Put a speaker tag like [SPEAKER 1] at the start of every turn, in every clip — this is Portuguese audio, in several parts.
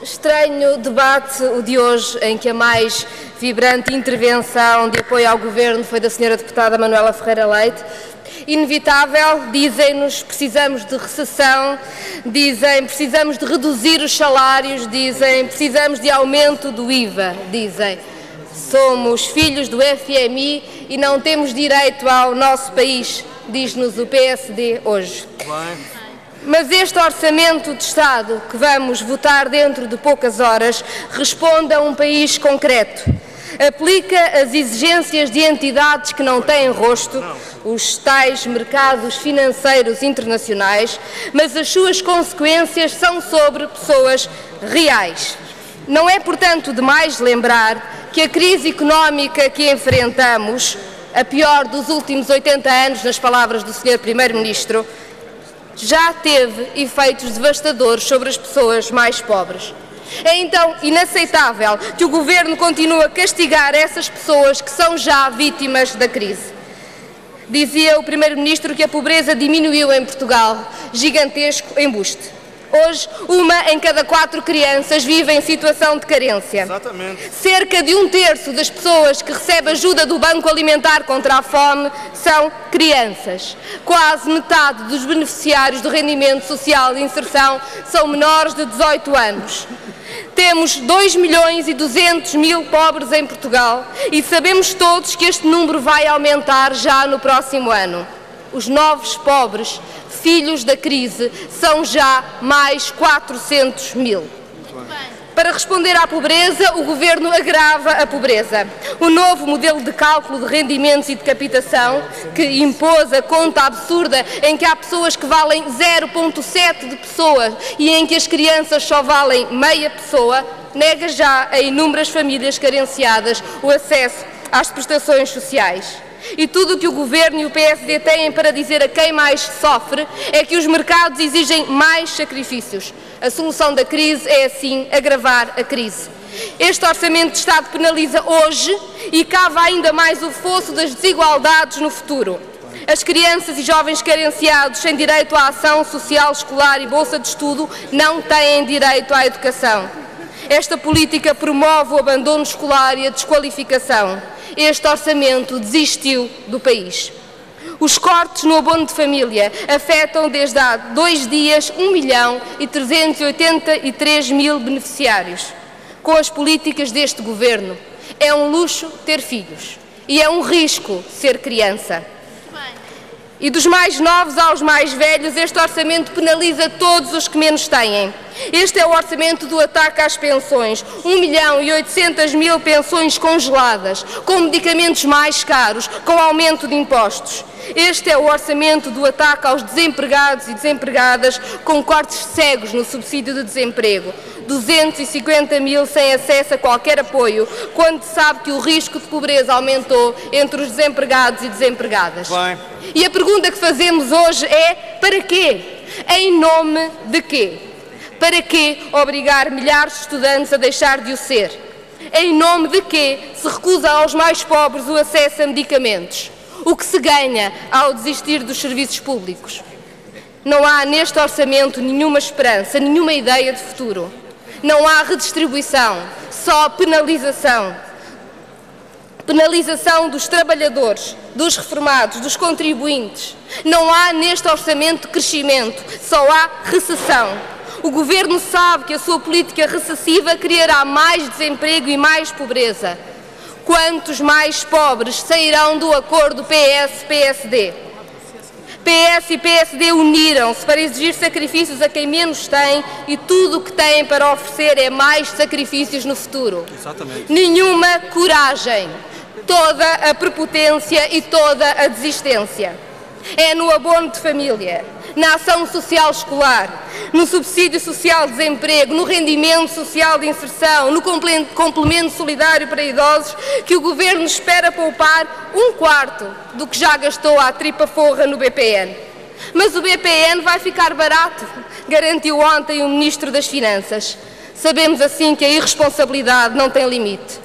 [SPEAKER 1] Estranho debate o de hoje, em que a mais vibrante intervenção de apoio ao Governo foi da Sra. Deputada Manuela Ferreira Leite. Inevitável, dizem-nos, precisamos de recessão, dizem, precisamos de reduzir os salários, dizem, precisamos de aumento do IVA, dizem. Somos filhos do FMI e não temos direito ao nosso país, diz-nos o PSD hoje. Mas este Orçamento de Estado, que vamos votar dentro de poucas horas, responde a um país concreto. Aplica as exigências de entidades que não têm rosto, os tais mercados financeiros internacionais, mas as suas consequências são sobre pessoas reais. Não é, portanto, demais lembrar que a crise económica que enfrentamos, a pior dos últimos 80 anos, nas palavras do Sr. Primeiro-Ministro, já teve efeitos devastadores sobre as pessoas mais pobres. É então inaceitável que o Governo continue a castigar essas pessoas que são já vítimas da crise. Dizia o Primeiro-Ministro que a pobreza diminuiu em Portugal, gigantesco embuste. Hoje, 1 em cada 4 crianças vive em situação de carência.
[SPEAKER 2] Exatamente.
[SPEAKER 1] Cerca de 1/3 das pessoas que recebem ajuda do Banco Alimentar contra a Fome são crianças. Quase metade dos beneficiários do rendimento social de inserção são menores de 18 anos. Temos 2.200.000 pobres em Portugal e sabemos todos que este número vai aumentar já no próximo ano. Os novos pobres, filhos da crise, são já mais 400.000. Para responder à pobreza, o Governo agrava a pobreza. O novo modelo de cálculo de rendimentos e de captação, que impôs a conta absurda em que há pessoas que valem 0,7 de pessoa e em que as crianças só valem meia pessoa, nega já a inúmeras famílias carenciadas o acesso às prestações sociais. E tudo o que o Governo e o PSD têm para dizer a quem mais sofre é que os mercados exigem mais sacrifícios. A solução da crise é, assim, agravar a crise. Este Orçamento de Estado penaliza hoje e cava ainda mais o fosso das desigualdades no futuro. As crianças e jovens carenciados sem direito à ação social escolar e bolsa de estudo não têm direito à educação. Esta política promove o abandono escolar e a desqualificação. Este Orçamento desistiu do país. Os cortes no abono de família afetam desde há 2 dias 1.383.000 beneficiários. Com as políticas deste Governo, é um luxo ter filhos e é um risco ser criança. E dos mais novos aos mais velhos, este Orçamento penaliza todos os que menos têm. Este é o Orçamento do ataque às pensões. 1.800.000 pensões congeladas, com medicamentos mais caros, com aumento de impostos. Este é o Orçamento do ataque aos desempregados e desempregadas, com cortes cegos no subsídio de desemprego. 250.000 sem acesso a qualquer apoio, quando se sabe que o risco de pobreza aumentou entre os desempregados e desempregadas. E a pergunta que fazemos hoje é: para quê? Em nome de quê? Para quê obrigar milhares de estudantes a deixar de o ser? Em nome de quê se recusa aos mais pobres o acesso a medicamentos? O que se ganha ao desistir dos serviços públicos? Não há neste Orçamento nenhuma esperança, nenhuma ideia de futuro. Não há redistribuição, só penalização. Penalização dos trabalhadores, dos reformados, dos contribuintes. Não há neste Orçamento crescimento, só há recessão. O Governo sabe que a sua política recessiva criará mais desemprego e mais pobreza. Quantos mais pobres sairão do acordo PS-PSD? PS e PSD uniram-se para exigir sacrifícios a quem menos tem e tudo o que têm para oferecer é mais sacrifícios no futuro.
[SPEAKER 2] Exatamente.
[SPEAKER 1] Nenhuma coragem, toda a prepotência e toda a desistência. É no abono de família, na ação social escolar, no subsídio social de desemprego, no rendimento social de inserção, no complemento solidário para idosos, que o Governo espera poupar 1/4 do que já gastou à tripa forra no BPN. Mas o BPN vai ficar barato, garantiu ontem o Ministro das Finanças. Sabemos assim que a irresponsabilidade não tem limite.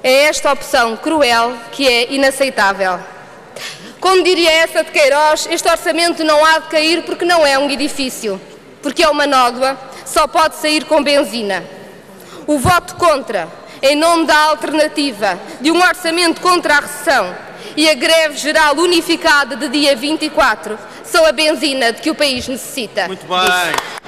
[SPEAKER 1] É esta opção cruel que é inaceitável. Como diria essa de Queiroz, este Orçamento não há de cair porque não é um edifício, porque é uma nódoa só pode sair com benzina. O voto contra, em nome da alternativa de um orçamento contra a recessão e a greve geral unificada de dia 24, são a benzina de que o país necessita.
[SPEAKER 2] Muito bem.